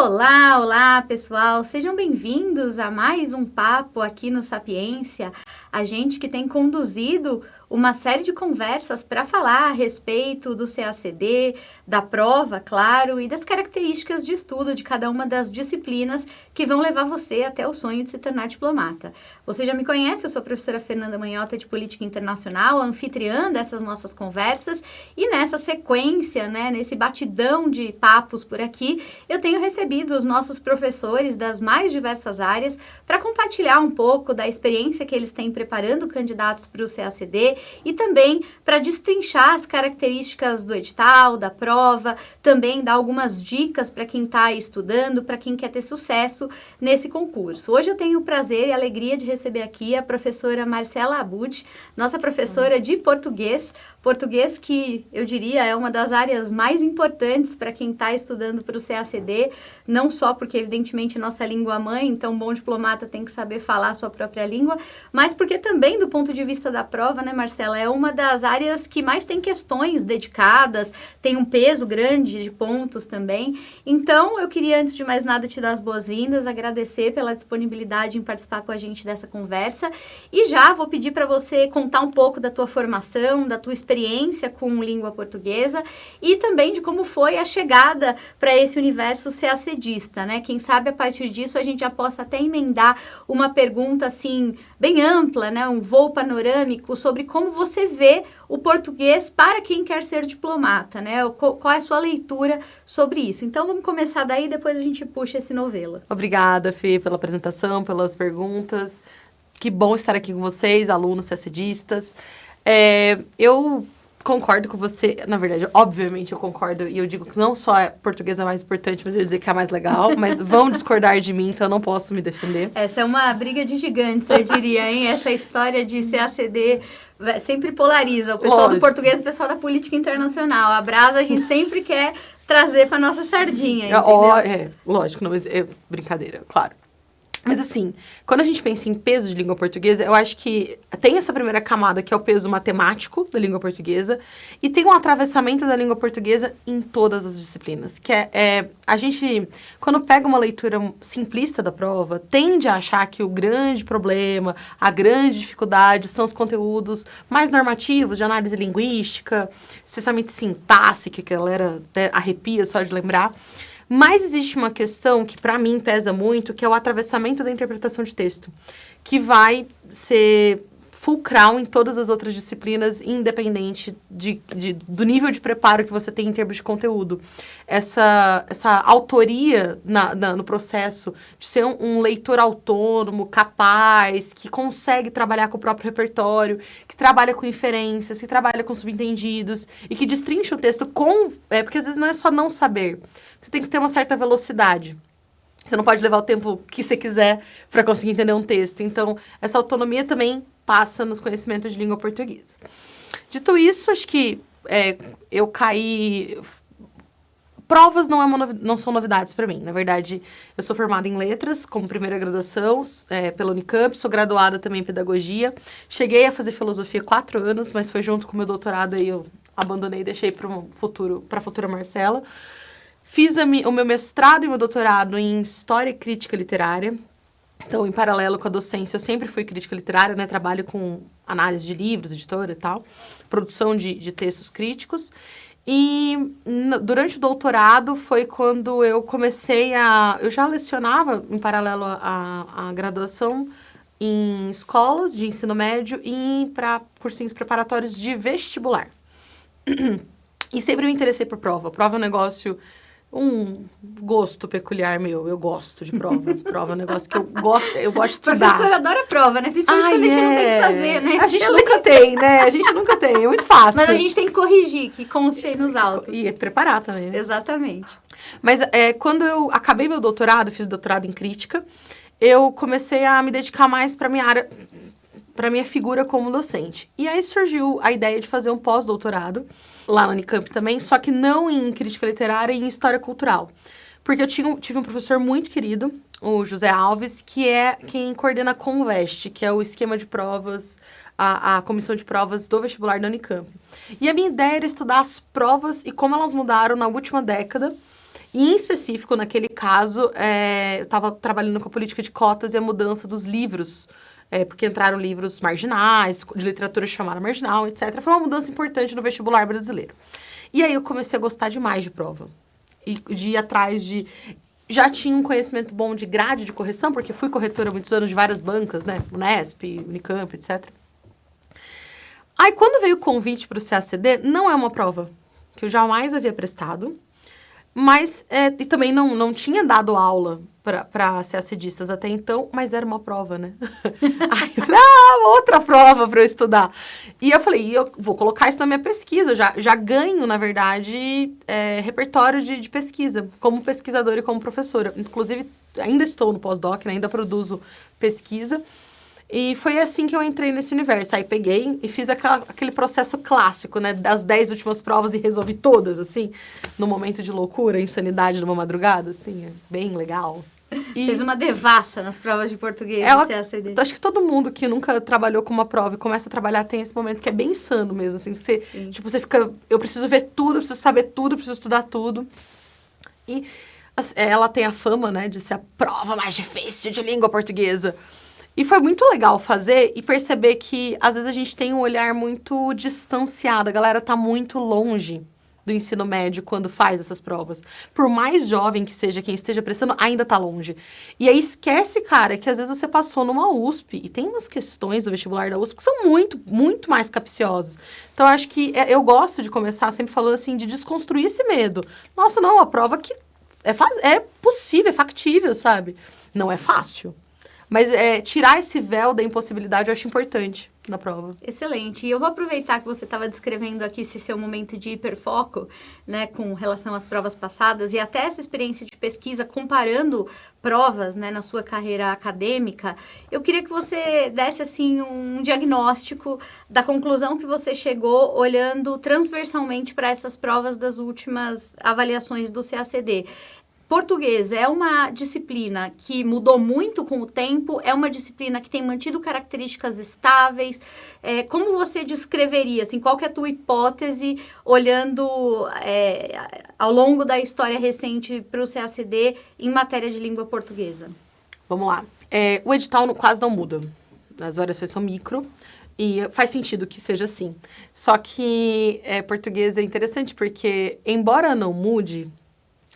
Olá, olá pessoal, sejam bem-vindos a mais um papo aqui no Sapiência. A gente que tem conduzido uma série de conversas para falar a respeito do CACD, da prova, claro, e das características de estudo de cada uma das disciplinas que vão levar você até o sonho de se tornar diplomata. Você já me conhece, eu sou a professora Fernanda Manhota de Política Internacional, anfitriã dessas nossas conversas, e nessa sequência, nesse batidão de papos por aqui, eu tenho recebido os nossos professores das mais diversas áreas para compartilhar um pouco da experiência que eles têm preparando candidatos para o CACD e também para destrinchar as características do edital, da prova, também dar algumas dicas para quem está estudando, para quem quer ter sucesso nesse concurso. Hoje eu tenho o prazer e a alegria de receber aqui a professora Marcela Abud, nossa professora de português que eu diria é uma das áreas mais importantes para quem está estudando para o CACD, não só porque evidentemente nossa língua mãe, então um bom diplomata tem que saber falar a sua própria língua, mas porque também do ponto de vista da prova, Marcela, é uma das áreas que mais tem questões dedicadas, tem um peso grande de pontos também. Então, eu queria, antes de mais nada, te dar as boas-vindas, agradecer pela disponibilidade em participar com a gente dessa conversa e já vou pedir para você contar um pouco da tua formação, da tua experiência com língua portuguesa e também de como foi a chegada para esse universo CACDista, Quem sabe a partir disso a gente já possa até emendar uma pergunta assim bem ampla, um voo panorâmico sobre como você vê o português para quem quer ser diplomata, Qual é a sua leitura sobre isso? Então vamos começar daí, depois a gente puxa esse novelo. Obrigada, Fê, pela apresentação, pelas perguntas. Que bom estar aqui com vocês, alunos CACDistas. Eu concordo com você, na verdade, obviamente eu concordo, e eu digo que não só a portuguesa é mais importante, mas eu ia dizer que é a mais legal, mas vão discordar de mim, então eu não posso me defender. Essa é uma briga de gigantes, eu diria, hein? Essa história de CACD sempre polariza o pessoal do português e o pessoal da política internacional. A brasa a gente sempre quer trazer para nossa sardinha, entendeu? Lógico, não, mas é brincadeira, claro. Mas assim, quando a gente pensa em peso de língua portuguesa, eu acho que tem essa primeira camada, que é o peso matemático da língua portuguesa, e tem um atravessamento da língua portuguesa em todas as disciplinas, que a gente, quando pega uma leitura simplista da prova, tende a achar que o grande problema, a grande dificuldade são os conteúdos mais normativos, de análise linguística, especialmente sintáxica, que a galera arrepia só de lembrar. Mas existe uma questão que, para mim, pesa muito, que é o atravessamento da interpretação de texto, que vai ser fulcral em todas as outras disciplinas, independente do nível de preparo que você tem em termos de conteúdo. Essa autoria no processo de ser um leitor autônomo, capaz, que consegue trabalhar com o próprio repertório, que trabalha com inferências, que trabalha com subentendidos e que destrincha o texto porque às vezes não é só não saber. Você tem que ter uma certa velocidade. Você não pode levar o tempo que você quiser para conseguir entender um texto. Então, essa autonomia também passa nos conhecimentos de língua portuguesa. Dito isso, acho que eu caí... Provas não são novidades para mim. Na verdade, eu sou formada em letras, como primeira graduação, pela Unicamp, sou graduada também em pedagogia. Cheguei a fazer filosofia 4 anos, mas foi junto com o meu doutorado, aí eu abandonei e deixei para a futura Marcela. Fiz o meu mestrado e meu doutorado em História e Crítica Literária. Então, em paralelo com a docência, eu sempre fui crítica literária, Trabalho com análise de livros, editora e tal, produção de textos críticos. E durante o doutorado foi quando eu comecei eu já lecionava em paralelo à graduação em escolas de ensino médio e para cursinhos preparatórios de vestibular. E sempre me interessei por prova. Prova é um negócio... um gosto peculiar meu. Eu gosto de prova. Prova é um negócio que eu gosto de estudar. A professora adora prova, Principalmente quando a gente não tem que fazer, A gente nunca tem, A gente nunca tem. É muito fácil. Mas a gente tem que corrigir, que conste aí nos autos. E preparar também, Exatamente. Mas quando eu acabei meu doutorado, fiz doutorado em crítica, eu comecei a me dedicar mais para minha área, para minha figura como docente. E aí surgiu a ideia de fazer um pós-doutorado lá na Unicamp também, só que não em crítica literária e em história cultural. Porque eu tive um professor muito querido, o José Alves, que é quem coordena a Conveste, que é o esquema de provas, a comissão de provas do vestibular da Unicamp. E a minha ideia era estudar as provas e como elas mudaram na última década E, em específico, naquele caso, eu estava trabalhando com a política de cotas e a mudança dos livros, porque entraram livros marginais, de literatura chamada marginal, etc. Foi uma mudança importante no vestibular brasileiro. E aí eu comecei a gostar demais de prova. E de ir atrás de... Já tinha um conhecimento bom de grade de correção, porque fui corretora há muitos anos de várias bancas, né? Unesp, Unicamp, etc. Aí, quando veio o convite para o CACD, não é uma prova que eu jamais havia prestado, mas, e também não tinha dado aula para CACDistas até então, mas era uma prova, né? Aí eu falei, outra prova para eu estudar. E eu falei, eu vou colocar isso na minha pesquisa, já ganho, na verdade, repertório de pesquisa, como pesquisadora e como professora. Inclusive, ainda estou no pós-doc, né? Ainda produzo pesquisa. E foi assim que eu entrei nesse universo. Aí peguei e fiz aquele processo clássico, né? Das 10 últimas provas e resolvi todas, assim. No momento de loucura, insanidade numa madrugada, assim. Bem legal. E fez uma devassa nas provas de português do CACD. Acho que todo mundo que nunca trabalhou com uma prova e começa a trabalhar tem esse momento que é bem insano mesmo, assim. Você fica... Eu preciso ver tudo, eu preciso saber tudo, eu preciso estudar tudo. E ela tem a fama, né? De ser a prova mais difícil de língua portuguesa. E foi muito legal fazer e perceber que, às vezes, a gente tem um olhar muito distanciado. A galera tá muito longe do ensino médio quando faz essas provas. Por mais jovem que seja quem esteja prestando, ainda tá longe. E aí esquece, cara, que às vezes você passou numa USP e tem umas questões do vestibular da USP que são muito, muito mais capciosas. Então, eu acho que eu gosto de começar sempre falando assim, de desconstruir esse medo. Nossa, não, a prova que é possível, é factível, sabe? Não é fácil. Mas tirar esse véu da impossibilidade eu acho importante na prova. Excelente. E eu vou aproveitar que você estava descrevendo aqui esse seu momento de hiperfoco, né, com relação às provas passadas, e até essa experiência de pesquisa, comparando provas, né, na sua carreira acadêmica. Eu queria que você desse, assim, um diagnóstico da conclusão que você chegou olhando transversalmente para essas provas das últimas avaliações do CACD. Português é uma disciplina que mudou muito com o tempo, é uma disciplina que tem mantido características estáveis. Como você descreveria, assim, qual que é a tua hipótese, olhando ao longo da história recente para o CACD em matéria de língua portuguesa? Vamos lá. O edital quase não muda. As variações são micro. E faz sentido que seja assim. Só que português é interessante porque, embora não mude,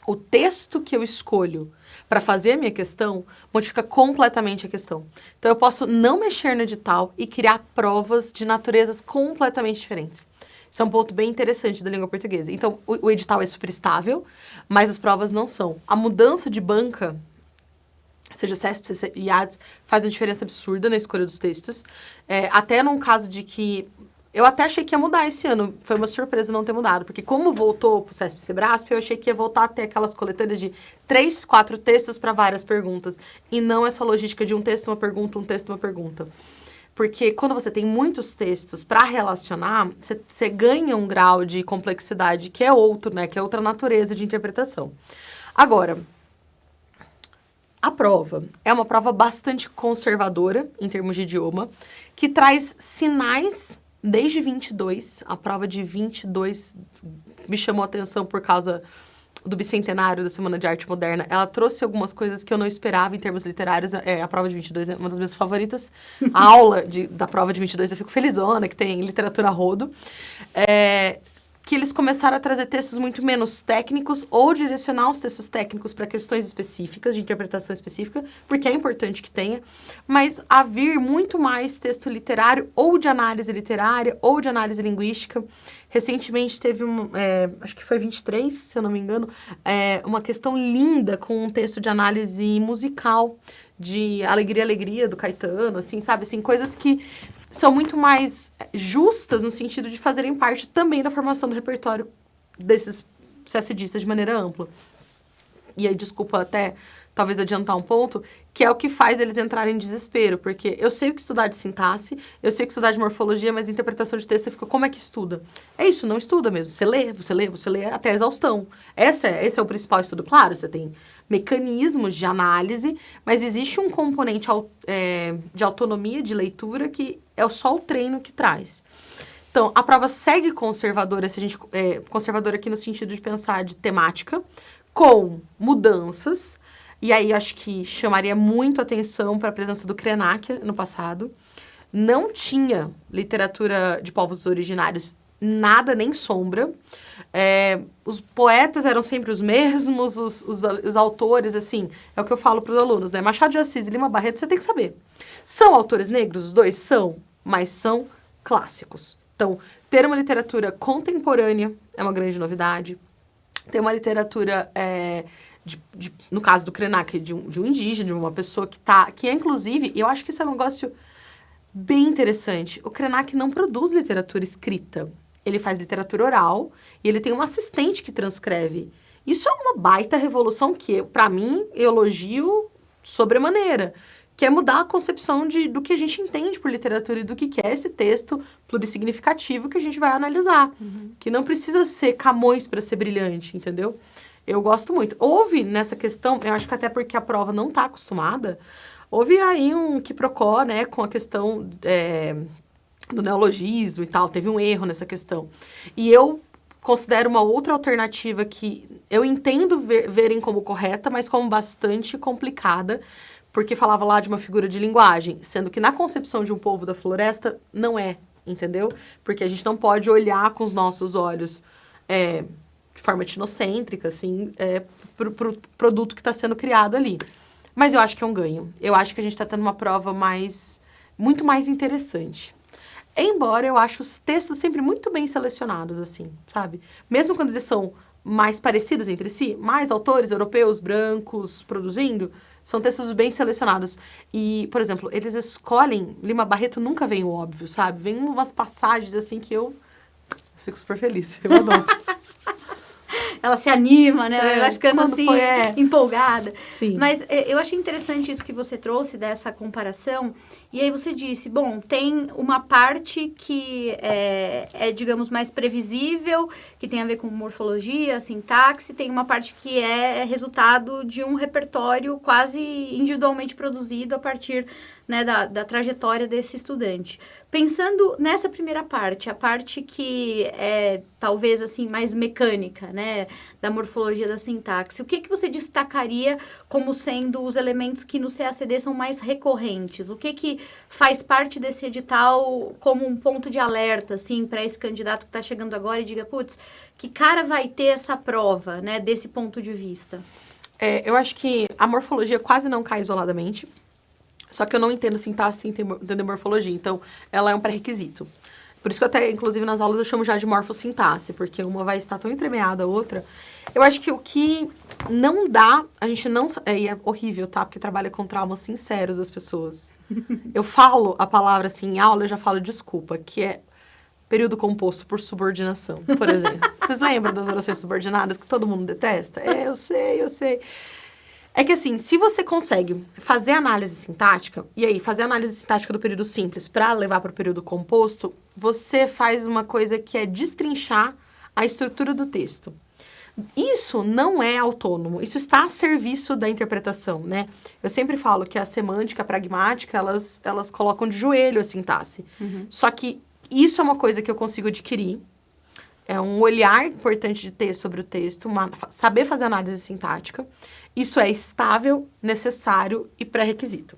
o texto que eu escolho para fazer a minha questão modifica completamente a questão. Então, eu posso não mexer no edital e criar provas de naturezas completamente diferentes. Isso é um ponto bem interessante da língua portuguesa. Então, o edital é super estável, mas as provas não são. A mudança de banca, seja CESP e IADES, faz uma diferença absurda na escolha dos textos. Até num caso de que... Eu até achei que ia mudar esse ano. Foi uma surpresa não ter mudado. Porque como voltou pro CESP e Sebrasp, eu achei que ia voltar a ter aquelas coletâneas de 3, 4 textos para várias perguntas. E não essa logística de um texto, uma pergunta, um texto, uma pergunta. Porque quando você tem muitos textos para relacionar, você ganha um grau de complexidade que é outro, né? Que é outra natureza de interpretação. Agora, a prova é uma prova bastante conservadora, em termos de idioma, que traz sinais... Desde 22, a prova de 22 me chamou a atenção por causa do bicentenário da Semana de Arte Moderna. Ela trouxe algumas coisas que eu não esperava em termos literários. A prova de 22 é uma das minhas favoritas. A aula da prova de 22 eu fico felizona, que tem literatura a rodo. Que eles começaram a trazer textos muito menos técnicos ou direcionar os textos técnicos para questões específicas, de interpretação específica, porque é importante que tenha, mas a vir muito mais texto literário ou de análise literária ou de análise linguística. Recentemente teve acho que foi 23, se eu não me engano, uma questão linda com um texto de análise musical, de Alegria, Alegria, do Caetano, assim, sabe? Assim, coisas que são muito mais justas no sentido de fazerem parte também da formação do repertório desses CACDistas de maneira ampla. E aí, desculpa até, talvez adiantar um ponto, que é o que faz eles entrarem em desespero, porque eu sei o que estudar de sintaxe, eu sei o que estudar de morfologia, mas interpretação de texto fica, como é que estuda? É isso, não estuda mesmo. Você lê até a exaustão. Esse é o principal estudo. Claro, você tem mecanismos de análise, mas existe um componente de autonomia de leitura que é só o treino que traz. Então, a prova segue conservadora, se a gente conservadora aqui no sentido de pensar de temática, com mudanças, e aí acho que chamaria muito atenção para a presença do Krenak no passado. Não tinha literatura de povos originários, nada, nem sombra. Os poetas eram sempre os mesmos, os autores, assim, é o que eu falo para os alunos, né? Machado de Assis e Lima Barreto, você tem que saber. São autores negros, os dois? São, mas são clássicos. Então, ter uma literatura contemporânea é uma grande novidade. Ter uma literatura, no caso do Krenak, de um indígena, de uma pessoa que é, inclusive, eu acho que isso é um negócio bem interessante. O Krenak não produz literatura escrita. Ele faz literatura oral e ele tem um assistente que transcreve. Isso é uma baita revolução que, para mim, eu elogio sobremaneira, que é mudar a concepção do que a gente entende por literatura e do que é esse texto plurissignificativo que a gente vai analisar. Que não precisa ser Camões para ser brilhante, entendeu? Eu gosto muito. Houve nessa questão, eu acho que até porque a prova não está acostumada, houve aí um quiprocó, né, com a questão do neologismo e tal, teve um erro nessa questão. E eu considero uma outra alternativa que eu entendo verem como correta, mas como bastante complicada, porque falava lá de uma figura de linguagem, sendo que na concepção de um povo da floresta não é, entendeu? Porque a gente não pode olhar com os nossos olhos de forma etnocêntrica, assim, pro produto que está sendo criado ali. Mas eu acho que é um ganho. Eu acho que a gente está tendo uma prova muito mais interessante. Embora eu acho os textos sempre muito bem selecionados, assim, sabe? Mesmo quando eles são mais parecidos entre si, mais autores europeus, brancos, produzindo, são textos bem selecionados. E, por exemplo, eles escolhem... Lima Barreto nunca vem o óbvio, sabe? Vem umas passagens, assim, que eu fico super feliz. Eu adoro. Ela se anima, né? Ela vai ficando assim, empolgada. Sim. Mas eu achei interessante isso que você trouxe, dessa comparação. E aí você disse, bom, tem uma parte que digamos, mais previsível, que tem a ver com morfologia, sintaxe. Tem uma parte que é resultado de um repertório quase individualmente produzido a partir, né, da trajetória desse estudante. Pensando nessa primeira parte, a parte que é talvez assim mais mecânica, né, da morfologia da sintaxe, o que você destacaria como sendo os elementos que no CACD são mais recorrentes? O que faz parte desse edital como um ponto de alerta, assim, para esse candidato que está chegando agora e diga, putz, que cara vai ter essa prova, né, desse ponto de vista? Eu acho que a morfologia quase não cai isoladamente. Só que eu não entendo sintaxe, entender morfologia. Então, ela é um pré-requisito. Por isso que eu até, inclusive, nas aulas eu chamo já de morfossintaxe, porque uma vai estar tão entremeada a outra. Eu acho que o que não dá, a gente não... É horrível, tá? Porque trabalha com traumas sinceros das pessoas. Eu falo a palavra assim em aula, eu já falo desculpa, que é período composto por subordinação, por exemplo. Vocês lembram das orações subordinadas que todo mundo detesta? Eu sei. É que assim, se você consegue fazer análise sintática, e aí fazer análise sintática do período simples para levar para o período composto, você faz uma coisa que é destrinchar a estrutura do texto. Isso não é autônomo, isso está a serviço da interpretação, né? Eu sempre falo que a semântica, a pragmática, elas colocam de joelho a sintaxe. Só que isso é uma coisa que eu consigo adquirir, é um olhar importante de ter sobre o texto, saber fazer análise sintática. Isso é estável, necessário e pré-requisito.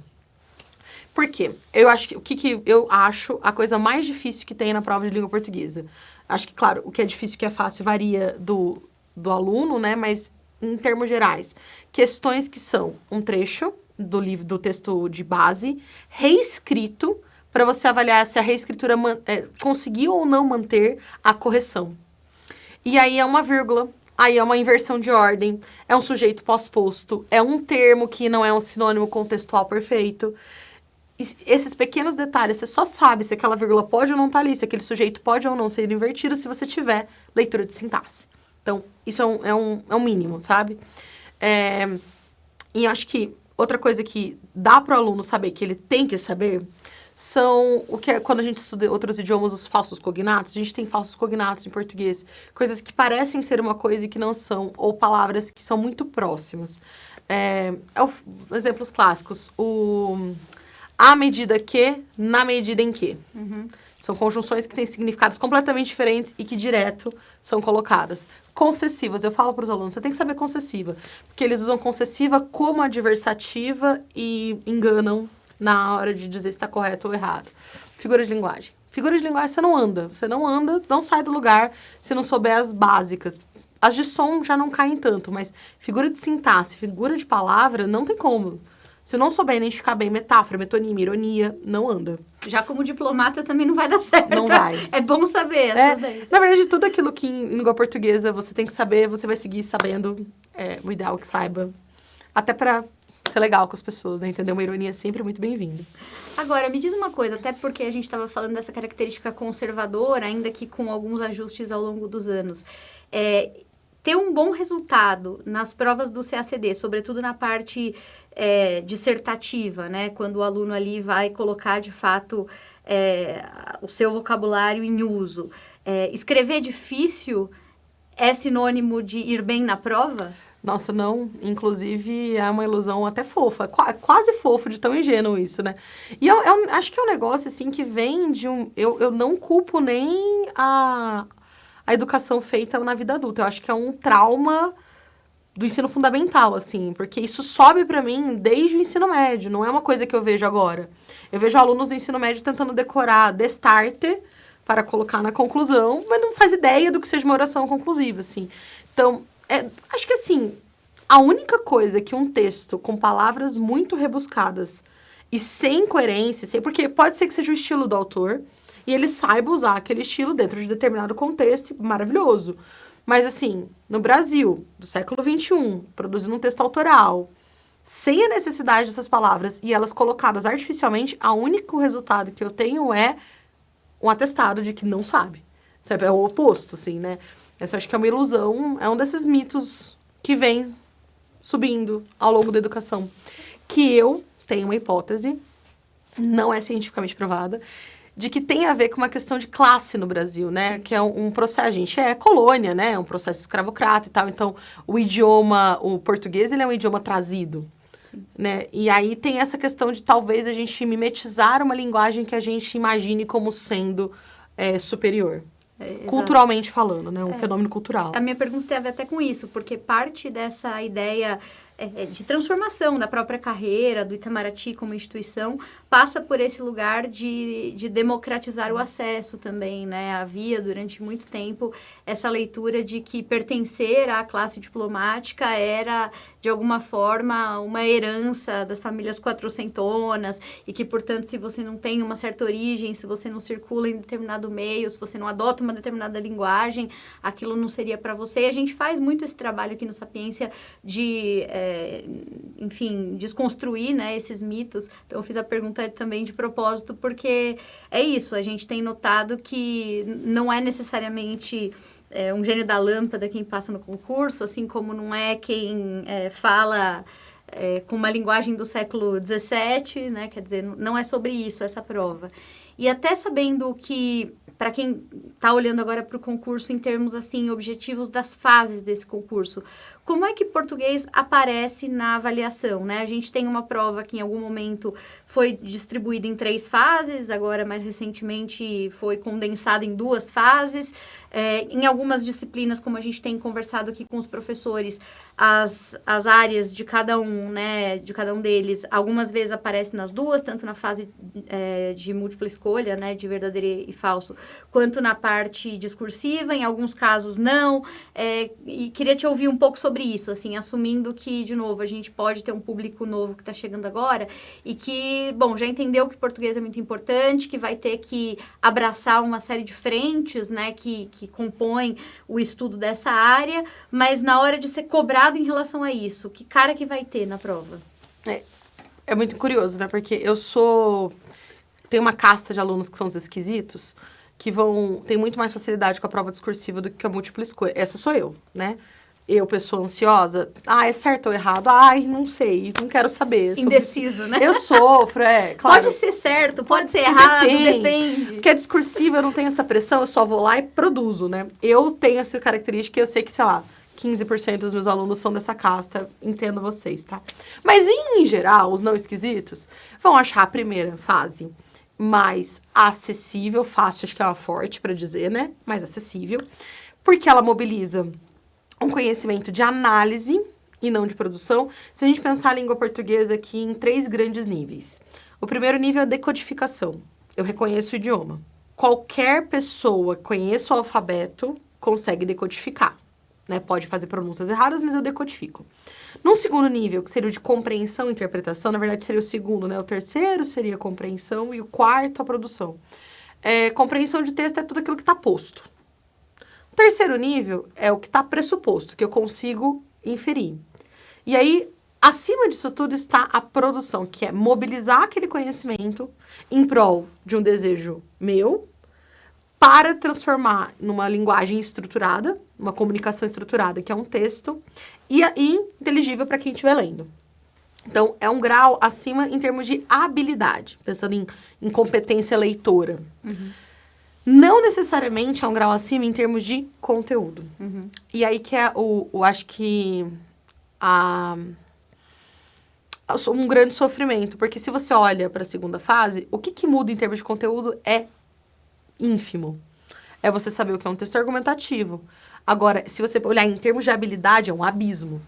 Por quê? Eu acho que o que eu acho a coisa mais difícil que tem na prova de língua portuguesa. Acho que, claro, o que é difícil e o que é fácil varia do aluno, né? Mas, em termos gerais, questões que são um trecho do livro, do texto de base, reescrito, para você avaliar se a reescritura conseguiu ou não manter a correção. E aí é uma vírgula, aí é uma inversão de ordem, é um sujeito pós-posto, é um termo que não é um sinônimo contextual perfeito. E esses pequenos detalhes, você só sabe se aquela vírgula pode ou não estar ali, se aquele sujeito pode ou não ser invertido, se você tiver leitura de sintaxe. Então, isso é um mínimo, sabe? E acho que outra coisa que dá para o aluno saber que ele tem que saber são o que é, quando a gente estuda outros idiomas, os falsos cognatos. A gente tem falsos cognatos em português, coisas que parecem ser uma coisa e que não são, ou palavras que são muito próximas. Exemplos clássicos, à medida que, na medida em que. São conjunções que têm significados completamente diferentes e que direto são colocadas. Concessivas, eu falo para os alunos, você tem que saber concessiva, porque eles usam concessiva como adversativa e enganam na hora de dizer se está correto ou errado. Figura de linguagem. Figura de linguagem você não anda, não sai do lugar se não souber as básicas. As de som já não caem tanto, mas figura de sintaxe, figura de palavra, não tem como. Se não souber identificar bem metáfora, metonímia, ironia, não anda. Já como diplomata também não vai dar certo. Não vai. É bom saber essas daí. Na verdade, tudo aquilo que em língua portuguesa você tem que saber, você vai seguir sabendo. O ideal é que saiba. Até pra ser legal com as pessoas, né? Entender? Uma ironia é sempre muito bem-vinda. Agora, me diz uma coisa, até porque a gente estava falando dessa característica conservadora, ainda que com alguns ajustes ao longo dos anos. Ter um bom resultado nas provas do CACD, sobretudo na parte dissertativa, né? Quando o aluno ali vai colocar, de fato, o seu vocabulário em uso. Escrever difícil é sinônimo de ir bem na prova? Nossa, não. Inclusive, é uma ilusão até fofa. Quase fofo de tão ingênuo isso, né? E eu acho que é um negócio, assim, que vem de um... Eu não culpo nem a educação feita na vida adulta. Eu acho que é um trauma do ensino fundamental, assim, porque isso sobe pra mim desde o ensino médio, não é uma coisa que eu vejo agora. Eu vejo alunos do ensino médio tentando decorar Destarte para colocar na conclusão, mas não faz ideia do que seja uma oração conclusiva, assim. Então, acho que, assim, a única coisa que um texto com palavras muito rebuscadas e sem coerência, porque pode ser que seja o estilo do autor, e ele saiba usar aquele estilo dentro de determinado contexto, maravilhoso. Mas, assim, no Brasil, do século XXI, produzindo um texto autoral, sem a necessidade dessas palavras e elas colocadas artificialmente, o único resultado que eu tenho é um atestado de que não sabe. Sabe? É o oposto, assim, né? Essa acho que é uma ilusão, é um desses mitos que vem subindo ao longo da educação. Que eu tenho uma hipótese, não é cientificamente provada, de que tem a ver com uma questão de classe no Brasil, né? Que é um processo, a gente é colônia, né? É um processo escravocrata e tal. Então, o português, ele é um idioma trazido, né? E aí tem essa questão de talvez a gente mimetizar uma linguagem que a gente imagine como sendo superior. Culturalmente falando, né? Um fenômeno cultural. A minha pergunta tem a ver até com isso, porque parte dessa ideia de transformação da própria carreira, do Itamaraty como instituição, passa por esse lugar de democratizar o acesso também, né? Havia, durante muito tempo, essa leitura de que pertencer à classe diplomática era, de alguma forma, uma herança das famílias quatrocentonas e que, portanto, se você não tem uma certa origem, se você não circula em determinado meio, se você não adota uma determinada linguagem, aquilo não seria para você. E a gente faz muito esse trabalho aqui no Sapiência de... enfim, desconstruir, né, esses mitos. Então, eu fiz a pergunta também de propósito, porque é isso, a gente tem notado que não é necessariamente um gênio da lâmpada quem passa no concurso, assim como não é quem fala com uma linguagem do século XVII, né, quer dizer, não é sobre isso essa prova. E até sabendo que, para quem está olhando agora para o concurso em termos, assim, objetivos das fases desse concurso, como é que português aparece na avaliação, né? A gente tem uma prova que em algum momento foi distribuída em 3 fases, agora mais recentemente foi condensada em 2 fases. Em algumas disciplinas, como a gente tem conversado aqui com os professores, as áreas de cada um, né, de cada um deles, algumas vezes aparecem nas 2, tanto na fase de múltipla escolha, né, de verdadeiro e falso, quanto na parte discursiva, em alguns casos não. E queria te ouvir um pouco sobre isso, assim, assumindo que, de novo, a gente pode ter um público novo que está chegando agora e que, bom, já entendeu que português é muito importante, que vai ter que abraçar uma série de frentes, né, que compõem o estudo dessa área, mas na hora de ser cobrado em relação a isso, que cara que vai ter na prova? É muito curioso, né, porque tem uma casta de alunos que são os esquisitos, que tem muito mais facilidade com a prova discursiva do que com a múltipla escolha. Essa sou eu, né? Eu, pessoa ansiosa, é certo ou errado? Não sei, não quero saber. Indeciso, né? Eu sofro, claro. Pode ser certo, pode ser errado, depende. Porque a discursiva eu não tenho essa pressão, eu só vou lá e produzo, né? Eu tenho essa característica, eu sei que, sei lá, 15% dos meus alunos são dessa casta, entendo vocês, tá? Mas, em geral, os não esquisitos vão achar a primeira fase mais acessível, fácil, acho que é uma forte para dizer, né? Mais acessível, porque ela mobiliza um conhecimento de análise e não de produção. Se a gente pensar a língua portuguesa aqui em 3 grandes níveis. O primeiro nível é a decodificação. Eu reconheço o idioma. Qualquer pessoa que conheça o alfabeto consegue decodificar, né? Pode fazer pronúncias erradas, mas eu decodifico. Num segundo nível, que seria o de compreensão e interpretação, na verdade seria o segundo, né? O terceiro seria a compreensão e o quarto a produção. Compreensão de texto é tudo aquilo que está posto. O terceiro nível é o que está pressuposto, que eu consigo inferir. E aí, acima disso tudo está a produção, que é mobilizar aquele conhecimento em prol de um desejo meu, para transformar numa linguagem estruturada, uma comunicação estruturada, que é um texto, e inteligível para quem estiver lendo. Então, é um grau acima em termos de habilidade, pensando em competência leitora. Uhum. Não necessariamente é um grau acima em termos de conteúdo. Uhum. E aí que é acho que um grande sofrimento, porque se você olha para a segunda fase, o que muda em termos de conteúdo é ínfimo. É você saber o que é um texto argumentativo. Agora, se você olhar em termos de habilidade, é um abismo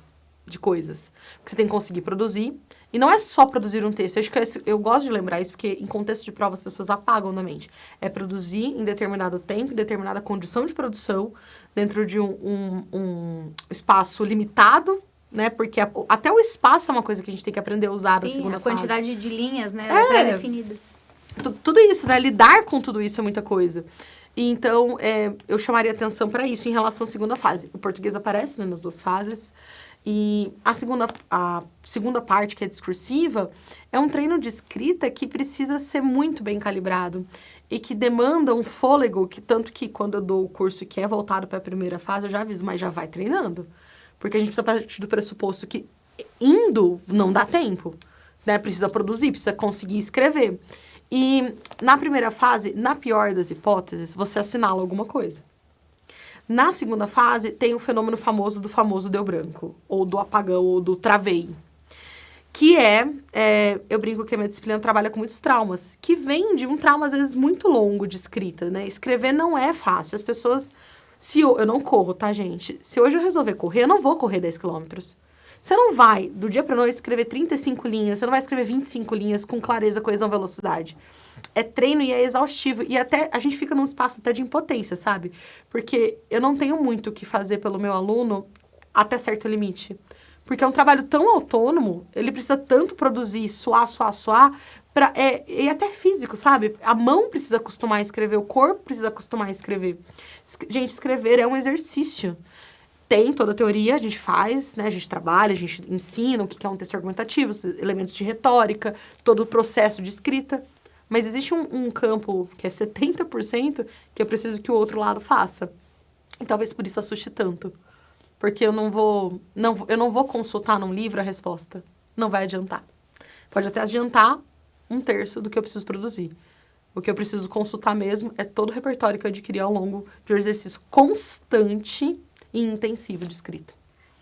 de coisas que você tem que conseguir produzir. E não é só produzir um texto. Eu gosto de lembrar isso, porque em contexto de prova as pessoas apagam na mente. É produzir em determinado tempo, em determinada condição de produção, dentro de um espaço limitado, né? Porque até o espaço é uma coisa que a gente tem que aprender a usar na segunda fase. A quantidade de linhas, né? É pré-definida. Tudo isso, né? Lidar com tudo isso é muita coisa. E então, eu chamaria atenção para isso em relação à segunda fase. O português aparece, né, nas 2 fases. E a segunda parte, que é discursiva, é um treino de escrita que precisa ser muito bem calibrado. E que demanda um fôlego, que tanto que quando eu dou o curso que é voltado para a primeira fase, eu já aviso, mas já vai treinando. Porque a gente precisa partir do pressuposto que indo não dá tempo, né? Precisa produzir, precisa conseguir escrever. E na primeira fase, na pior das hipóteses, você assinala alguma coisa. Na segunda fase, tem o fenômeno famoso deu branco, ou do apagão, ou do travei. Que eu brinco que a minha disciplina trabalha com muitos traumas, que vem de um trauma, às vezes, muito longo de escrita, né? Escrever não é fácil. As pessoas... eu não corro, tá, gente? Se hoje eu resolver correr, eu não vou correr 10 quilômetros. Você não vai, do dia pra noite, escrever 35 linhas, você não vai escrever 25 linhas com clareza, coesão, velocidade. É treino e é exaustivo. E até a gente fica num espaço até de impotência, sabe? Porque eu não tenho muito o que fazer pelo meu aluno até certo limite. Porque é um trabalho tão autônomo, ele precisa tanto produzir, suar, e até físico, sabe? A mão precisa acostumar a escrever, o corpo precisa acostumar a escrever. Gente, escrever é um exercício. Tem toda a teoria, a gente faz, né? A gente trabalha, a gente ensina o que é um texto argumentativo, os elementos de retórica, todo o processo de escrita. Mas existe um campo que é 70% que eu preciso que o outro lado faça. E talvez por isso assuste tanto. Porque eu não vou consultar num livro a resposta. Não vai adiantar. Pode até adiantar 1/3 do que eu preciso produzir. O que eu preciso consultar mesmo é todo o repertório que eu adquiri ao longo de um exercício constante e intensivo de escrita.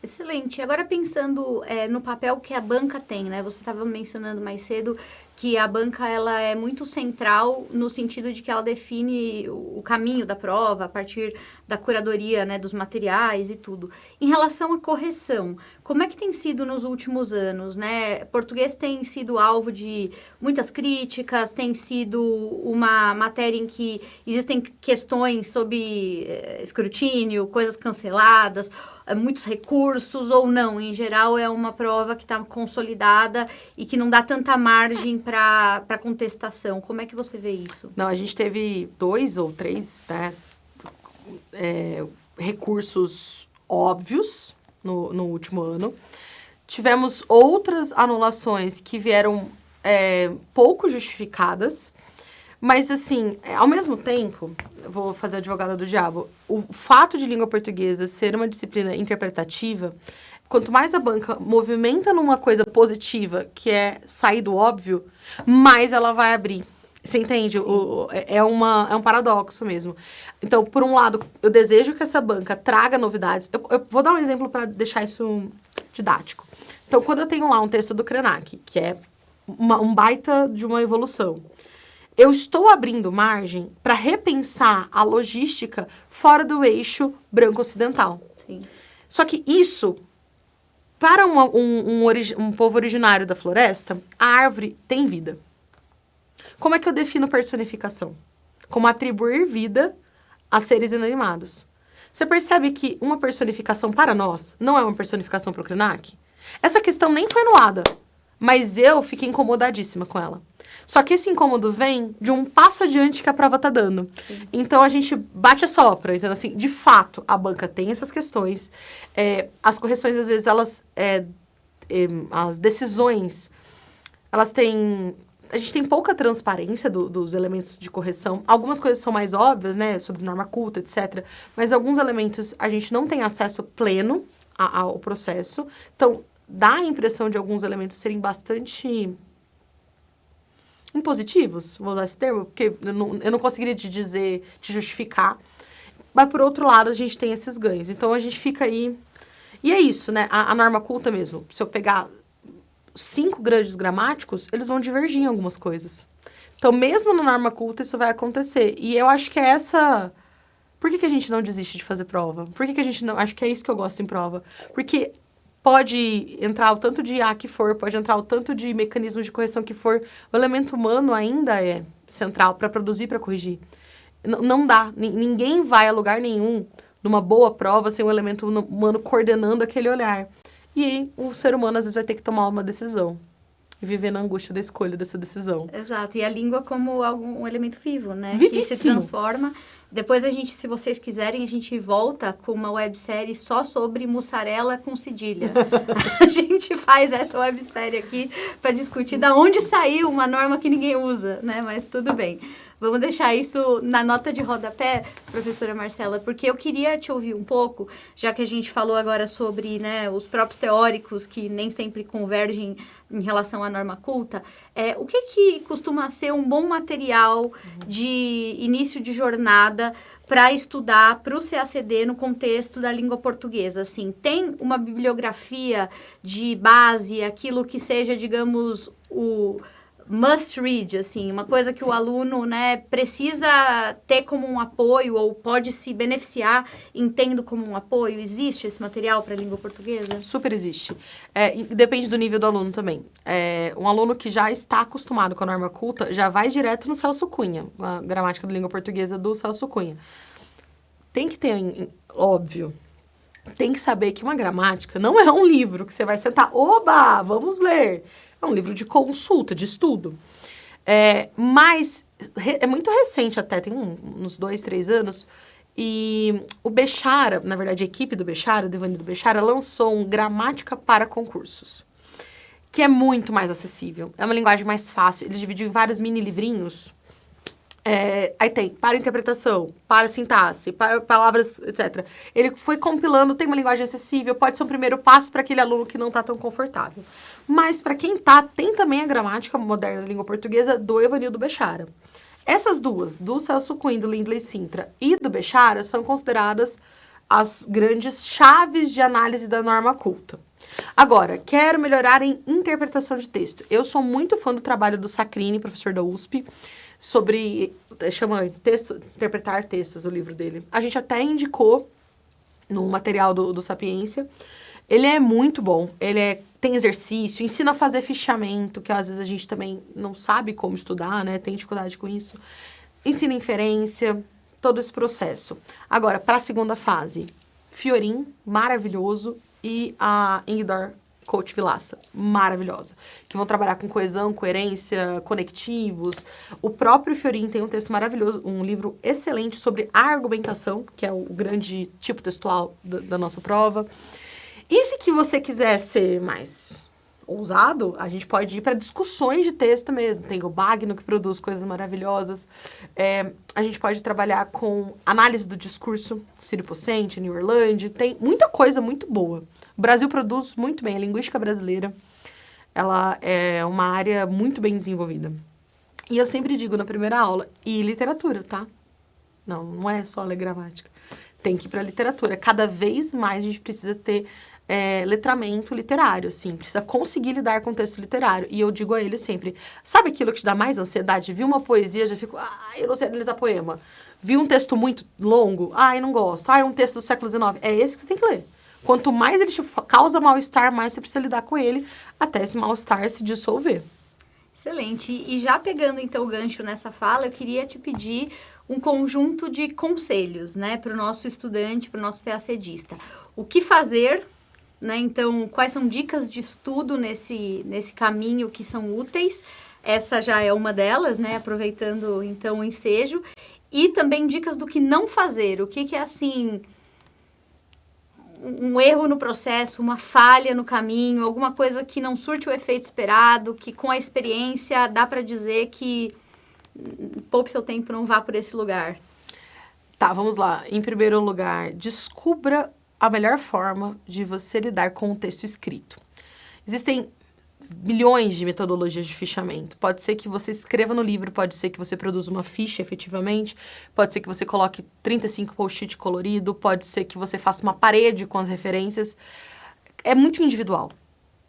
Excelente. Agora pensando no papel que a banca tem, né? Você estava mencionando mais cedo que a banca ela é muito central no sentido de que ela define o caminho da prova a partir da curadoria, né, dos materiais e tudo. Em relação à correção, como é que tem sido nos últimos anos, né? Português tem sido alvo de muitas críticas, tem sido uma matéria em que existem questões sobre escrutínio, coisas canceladas, muitos recursos ou não. Em geral, é uma prova que está consolidada e que não dá tanta margem para contestação. Como é que você vê isso? Não, a gente teve 2 ou 3, né, recursos óbvios no último ano. Tivemos outras anulações que vieram pouco justificadas, mas, assim, ao mesmo tempo, eu vou fazer a advogada do diabo, o fato de língua portuguesa ser uma disciplina interpretativa, quanto mais a banca movimenta numa coisa positiva, que é sair do óbvio, mais ela vai abrir. Você entende? É um paradoxo mesmo. Então, por um lado, eu desejo que essa banca traga novidades. Eu vou dar um exemplo para deixar isso didático. Então, quando eu tenho lá um texto do Krenak, que é um baita de uma evolução, eu estou abrindo margem para repensar a logística fora do eixo branco-ocidental. Sim. Só que isso, para um povo originário da floresta, a árvore tem vida. Como é que eu defino personificação? Como atribuir vida a seres inanimados. Você percebe que uma personificação para nós não é uma personificação para o Krenak? Essa questão nem foi anulada, mas eu fiquei incomodadíssima com ela. Só que esse incômodo vem de um passo adiante que a prova tá dando. Sim. Então, a gente bate a sopra. Então, assim, de fato, a banca tem essas questões. As correções, às vezes, as decisões, elas têm... A gente tem pouca transparência dos elementos de correção. Algumas coisas são mais óbvias, né? Sobre norma culta, etc. Mas alguns elementos a gente não tem acesso pleno ao processo. Então, dá a impressão de alguns elementos serem bastante... impositivos, vou usar esse termo, porque eu não conseguiria te justificar. Mas, por outro lado, a gente tem esses ganhos. Então, a gente fica aí... E é isso, né? A norma culta mesmo. Se eu pegar 5 grandes gramáticos, eles vão divergir em algumas coisas. Então, mesmo na norma culta, isso vai acontecer. E eu acho que é essa... Por que a gente não desiste de fazer prova? Por que a gente não... Acho que é isso que eu gosto em prova. Porque... pode entrar o tanto de IA que for, pode entrar o tanto de mecanismos de correção que for, o elemento humano ainda é central para produzir, para corrigir. Não dá. Ninguém vai a lugar nenhum numa boa prova sem o elemento humano coordenando aquele olhar. E aí, o ser humano, às vezes, vai ter que tomar uma decisão. E viver na angústia da escolha dessa decisão. Exato. E a língua como um elemento vivo, né? Vivíssimo. Que se transforma. Depois a gente, se vocês quiserem, a gente volta com uma websérie só sobre mussarela com cedilha. A gente faz essa websérie aqui para discutir da onde saiu uma norma que ninguém usa, né? Mas tudo bem. Vamos deixar isso na nota de rodapé, professora Marcela, porque eu queria te ouvir um pouco, já que a gente falou agora sobre, né, os próprios teóricos que nem sempre convergem em relação à norma culta. O que costuma ser um bom material de início de jornada para estudar para o CACD no contexto da língua portuguesa? Assim, tem uma bibliografia de base, aquilo que seja, digamos, o must read, assim, uma coisa que o aluno, né, precisa ter como um apoio ou pode se beneficiar, entendo como um apoio? Existe esse material para a língua portuguesa? Super existe. Depende do nível do aluno também. Um aluno que já está acostumado com a norma culta já vai direto no Celso Cunha, a gramática da língua portuguesa do Celso Cunha. Tem que ter, óbvio, tem que saber que uma gramática não é um livro que você vai sentar, oba, vamos ler. É um livro de consulta, de estudo. Mas é muito recente até, tem uns 2, 3 anos. E o Bechara, na verdade a equipe do Bechara, o Devanir do Bechara, lançou um Gramática para Concursos. Que é muito mais acessível. É uma linguagem mais fácil. Ele dividiu em vários mini livrinhos. Aí tem para interpretação, para sintaxe, para palavras, etc. Ele foi compilando, tem uma linguagem acessível, pode ser um primeiro passo para aquele aluno que não está tão confortável. Mas para quem tem também a gramática moderna da língua portuguesa do Evanildo Bechara. Essas duas, do Celso Cunha, do Lindley Sintra e do Bechara, são consideradas as grandes chaves de análise da norma culta. Agora, quero melhorar em interpretação de texto. Eu sou muito fã do trabalho do Sacrini, professor da USP, chama Interpretar Textos, o livro dele. A gente até indicou no material do Sapiência. Ele é muito bom, tem exercício, ensina a fazer fichamento, que às vezes a gente também não sabe como estudar, né? Tem dificuldade com isso. Ensina inferência, todo esse processo. Agora, para a segunda fase, Fiorin, maravilhoso, e a Ingdor Coach Vilaça, maravilhosa, que vão trabalhar com coesão, coerência, conectivos. O próprio Fiorin tem um texto maravilhoso, um livro excelente sobre argumentação, que é o grande tipo textual da nossa prova. E se que você quiser ser mais ousado, a gente pode ir para discussões de texto mesmo. Tem o Bagno, que produz coisas maravilhosas. A gente pode trabalhar com análise do discurso, Ciro Pocente, New Orleans. Tem muita coisa muito boa. O Brasil produz muito bem. A linguística brasileira, ela é uma área muito bem desenvolvida. E eu sempre digo na primeira aula, e literatura, tá? Não é só ler gramática. Tem que ir para literatura. Cada vez mais a gente precisa ter letramento literário, assim, precisa conseguir lidar com o texto literário. E eu digo a ele sempre, sabe aquilo que te dá mais ansiedade? Vi uma poesia, já fico, eu não sei analisar poema. Vi um texto muito longo, não gosto. É um texto do século XIX. É esse que você tem que ler. Quanto mais ele te causa mal-estar, mais você precisa lidar com ele, até esse mal-estar se dissolver. Excelente. E já pegando, então, o gancho nessa fala, eu queria te pedir um conjunto de conselhos, né, para o nosso estudante, para o nosso CACDista. O que fazer, né, então, quais são dicas de estudo nesse caminho que são úteis? Essa já é uma delas, né, aproveitando, então, o ensejo. E também dicas do que não fazer, o que é, assim, um erro no processo, uma falha no caminho, alguma coisa que não surte o efeito esperado, que com a experiência dá para dizer que poupe seu tempo, não vá por esse lugar. Tá, vamos lá. Em primeiro lugar, descubra a melhor forma de você lidar com o texto escrito. Existem milhões de metodologias de fichamento. Pode ser que você escreva no livro, pode ser que você produza uma ficha efetivamente, pode ser que você coloque 35 post-it colorido, pode ser que você faça uma parede com as referências. É muito individual.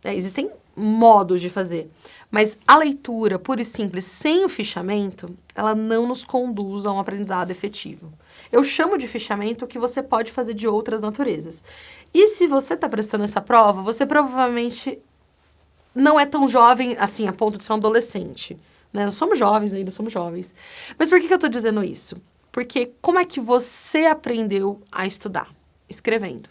Existem modos de fazer. Mas a leitura, pura e simples, sem o fichamento, ela não nos conduz a um aprendizado efetivo. Eu chamo de fichamento o que você pode fazer de outras naturezas. E se você está prestando essa prova, você provavelmente não é tão jovem assim, a ponto de ser um adolescente. Né? Nós somos jovens ainda, somos jovens. Mas por que eu estou dizendo isso? Porque como é que você aprendeu a estudar? Escrevendo.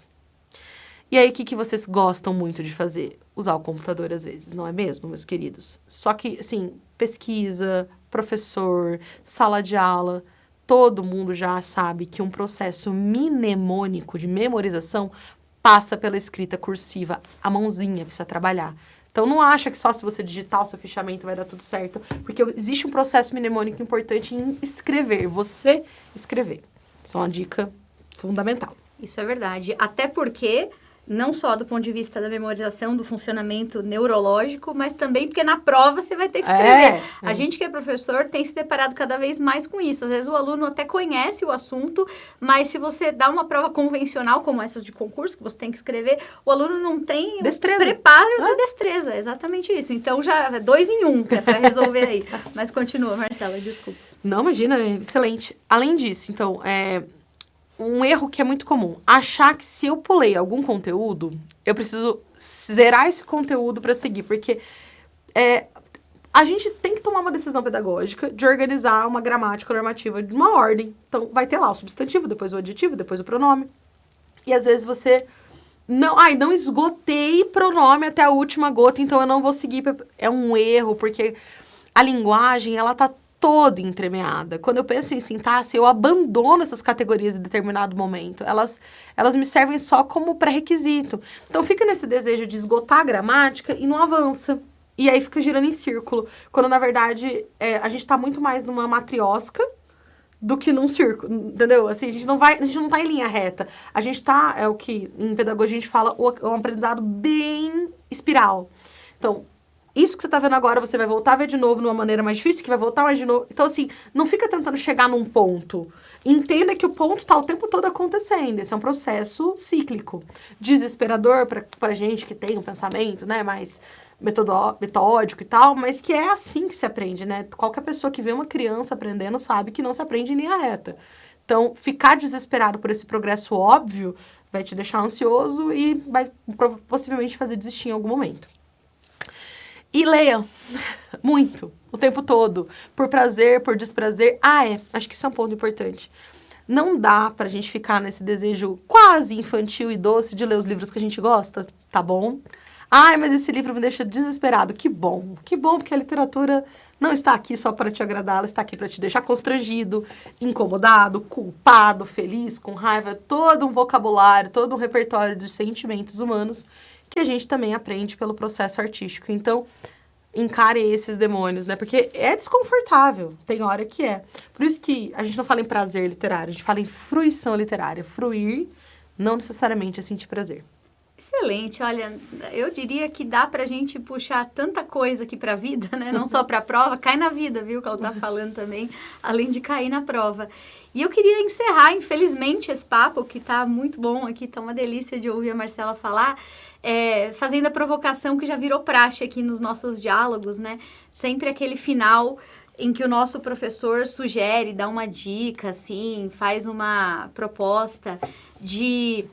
E aí, o que vocês gostam muito de fazer? Usar o computador às vezes, não é mesmo, meus queridos? Só que, assim, pesquisa, professor, sala de aula, todo mundo já sabe que um processo mnemônico de memorização passa pela escrita cursiva. A mãozinha precisa trabalhar. Então, não acha que só se você digitar o seu fichamento vai dar tudo certo, porque existe um processo mnemônico importante em escrever, você escrever. Isso é uma dica fundamental. Isso é verdade. Até porque, não só do ponto de vista da memorização, do funcionamento neurológico, mas também porque na prova você vai ter que escrever. A gente que é professor tem se deparado cada vez mais com isso. Às vezes o aluno até conhece o assunto, mas se você dá uma prova convencional, como essas de concurso, que você tem que escrever, o aluno não tem destreza. O preparo da destreza. Exatamente isso. Então, já 2 em 1, que é para resolver aí. Mas continua, Marcela, desculpa. Não, imagina, é excelente. Além disso, então, um erro que é muito comum, achar que se eu pulei algum conteúdo, eu preciso zerar esse conteúdo para seguir, porque a gente tem que tomar uma decisão pedagógica de organizar uma gramática normativa de uma ordem. Então, vai ter lá o substantivo, depois o adjetivo, depois o pronome. E às vezes você não esgotei pronome até a última gota, então eu não vou seguir. É um erro, porque a linguagem, ela tá toda entremeada. Quando eu penso em sintaxe, eu abandono essas categorias em determinado momento. Elas me servem só como pré-requisito. Então, fica nesse desejo de esgotar a gramática e não avança. E aí fica girando em círculo. Quando, na verdade, a gente tá muito mais numa matriosca do que num círculo, entendeu? Assim, a gente não tá em linha reta. A gente tá, é o que em pedagogia a gente fala, um aprendizado bem espiral. Então, isso que você tá vendo agora, você vai voltar a ver de novo de uma maneira mais difícil, que vai voltar mais de novo. Então, assim, não fica tentando chegar num ponto. Entenda que o ponto tá o tempo todo acontecendo. Esse é um processo cíclico. Desesperador pra gente que tem um pensamento, né, mais metódico e tal, mas que é assim que se aprende, né? Qualquer pessoa que vê uma criança aprendendo sabe que não se aprende em linha reta. Então, ficar desesperado por esse progresso óbvio vai te deixar ansioso e vai possivelmente fazer desistir em algum momento. E leia muito, o tempo todo, por prazer, por desprazer. Acho que isso é um ponto importante. Não dá pra gente ficar nesse desejo quase infantil e doce de ler os livros que a gente gosta, tá bom? Mas esse livro me deixa desesperado. Que bom, porque a literatura não está aqui só para te agradar, ela está aqui para te deixar constrangido, incomodado, culpado, feliz, com raiva, todo um vocabulário, todo um repertório de sentimentos humanos que a gente também aprende pelo processo artístico. Então, encare esses demônios, né? Porque é desconfortável, tem hora que é. Por isso que a gente não fala em prazer literário, a gente fala em fruição literária. Fruir não necessariamente é sentir prazer. Excelente, olha, eu diria que dá pra gente puxar tanta coisa aqui pra vida, né? Não só pra prova, cai na vida, viu? Que ela tá falando também, além de cair na prova. E eu queria encerrar, infelizmente, esse papo, que tá muito bom aqui, tá uma delícia de ouvir a Marcela falar, fazendo a provocação que já virou praxe aqui nos nossos diálogos, né? Sempre aquele final em que o nosso professor sugere, dá uma dica, assim, faz uma proposta de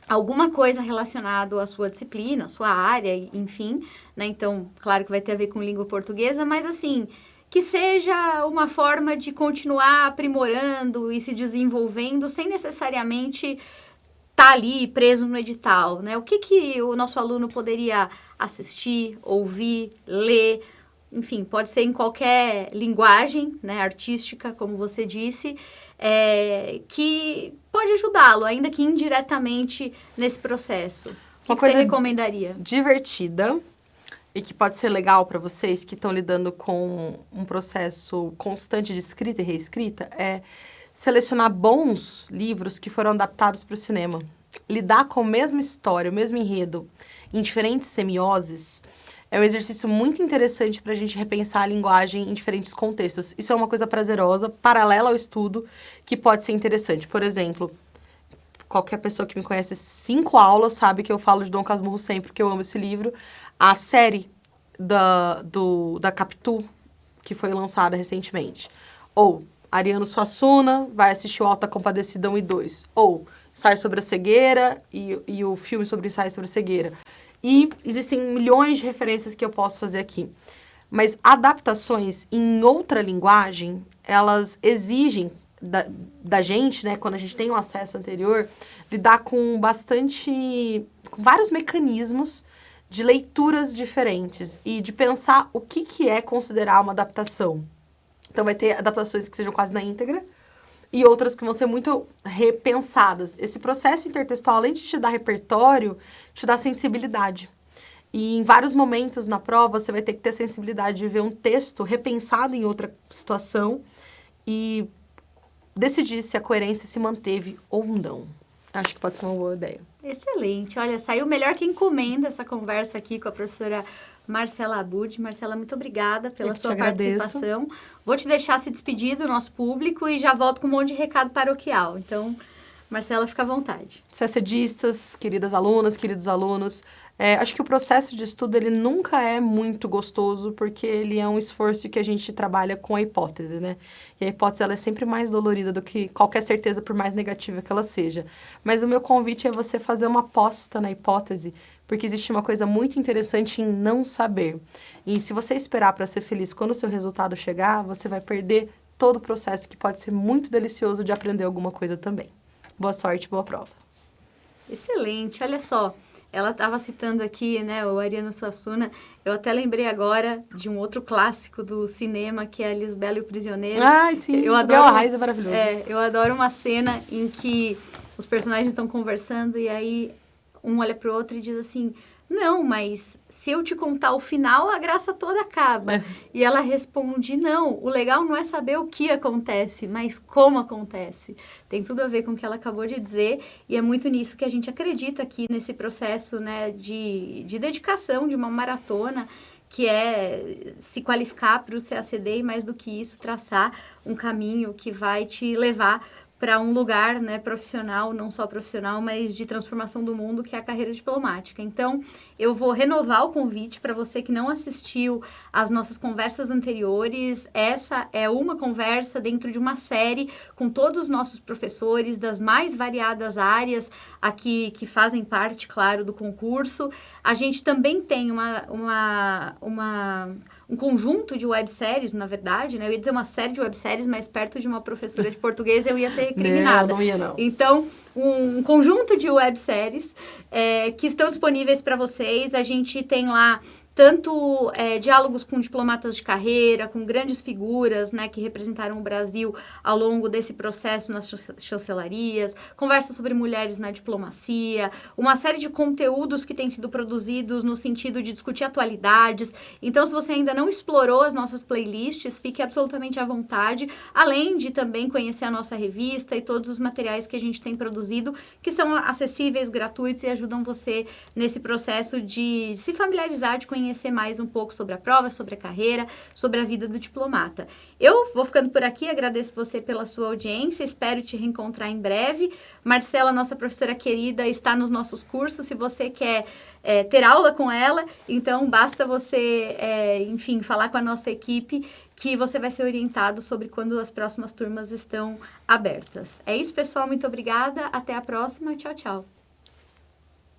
alguma coisa relacionada à sua disciplina, à sua área, enfim, né? Então, claro que vai ter a ver com língua portuguesa, mas assim, que seja uma forma de continuar aprimorando e se desenvolvendo sem necessariamente estar ali preso no edital, né? O que o nosso aluno poderia assistir, ouvir, ler, enfim, pode ser em qualquer linguagem, né, artística, como você disse, que pode ajudá-lo, ainda que indiretamente, nesse processo. O que você recomendaria? Divertida e que pode ser legal para vocês que estão lidando com um processo constante de escrita e reescrita é selecionar bons livros que foram adaptados para o cinema. Lidar com a mesma história, o mesmo enredo, em diferentes semioses, é um exercício muito interessante para a gente repensar a linguagem em diferentes contextos. Isso é uma coisa prazerosa, paralela ao estudo, que pode ser interessante. Por exemplo, qualquer pessoa que me conhece 5 aulas sabe que eu falo de Dom Casmurro sempre, porque eu amo esse livro. A série da Capitu, que foi lançada recentemente. Ou Ariano Suassuna vai assistir o Alta Compadecida 1 e 2. Ou Ensaio sobre a Cegueira e o filme sobre o Ensaio sobre a Cegueira. E existem milhões de referências que eu posso fazer aqui. Mas adaptações em outra linguagem, elas exigem da gente, né, quando a gente tem um acesso anterior, lidar com com vários mecanismos de leituras diferentes e de pensar o que é considerar uma adaptação. Então vai ter adaptações que sejam quase na íntegra e outras que vão ser muito repensadas. Esse processo intertextual, além de te dar repertório, te dá sensibilidade. E em vários momentos na prova, você vai ter que ter sensibilidade de ver um texto repensado em outra situação e decidir se a coerência se manteve ou não. Acho que pode ser uma boa ideia. Excelente. Olha, saiu melhor que encomenda essa conversa aqui com a professora Marcela Abud. Marcela, muito obrigada pela sua participação. Vou te deixar se despedir do nosso público e já volto com um monte de recado paroquial. Então, Marcela, fica à vontade. CECEDistas, queridas alunas, queridos alunos, acho que o processo de estudo ele nunca é muito gostoso porque ele é um esforço que a gente trabalha com a hipótese, né? E a hipótese ela é sempre mais dolorida do que qualquer certeza, por mais negativa que ela seja. Mas o meu convite é você fazer uma aposta na hipótese, porque existe uma coisa muito interessante em não saber. E se você esperar para ser feliz quando o seu resultado chegar, você vai perder todo o processo que pode ser muito delicioso de aprender alguma coisa também. Boa sorte, boa prova. Excelente, olha só. Ela estava citando aqui, né, o Ariano Suassuna. Eu até lembrei agora de um outro clássico do cinema, que é a Lisbela e o Prisioneiro. Ah, sim. Eu adoro, é maravilhoso. Eu adoro uma cena em que os personagens estão conversando e aí um olha pro outro e diz assim: não, mas se eu te contar o final, a graça toda acaba. E ela responde: não, o legal não é saber o que acontece, mas como acontece. Tem tudo a ver com o que ela acabou de dizer, e é muito nisso que a gente acredita aqui nesse processo, né, de dedicação, de uma maratona, que é se qualificar para o CACD e, mais do que isso, traçar um caminho que vai te levar para um lugar, né, profissional, não só profissional, mas de transformação do mundo, que é a carreira diplomática. Então, eu vou renovar o convite para você que não assistiu às nossas conversas anteriores. Essa é uma conversa dentro de uma série com todos os nossos professores das mais variadas áreas aqui que fazem parte, claro, do concurso. A gente também tem um conjunto de webséries, na verdade, né? Eu ia dizer uma série de webséries, mas perto de uma professora de português eu ia ser recriminada. Não ia, não. Então, um conjunto de webséries que estão disponíveis para vocês. A gente tem lá tanto diálogos com diplomatas de carreira, com grandes figuras, né, que representaram o Brasil ao longo desse processo nas chancelarias, conversas sobre mulheres na diplomacia, uma série de conteúdos que têm sido produzidos no sentido de discutir atualidades. Então, se você ainda não explorou as nossas playlists, fique absolutamente à vontade, além de também conhecer a nossa revista e todos os materiais que a gente tem produzido, que são acessíveis, gratuitos e ajudam você nesse processo de se familiarizar, de conhecer mais um pouco sobre a prova, sobre a carreira, sobre a vida do diplomata. Eu vou ficando por aqui, agradeço você pela sua audiência, espero te reencontrar em breve. Marcela, nossa professora querida, está nos nossos cursos, se você quer ter aula com ela, então basta você, enfim, falar com a nossa equipe que você vai ser orientado sobre quando as próximas turmas estão abertas. É isso, pessoal, muito obrigada, até a próxima, tchau, tchau.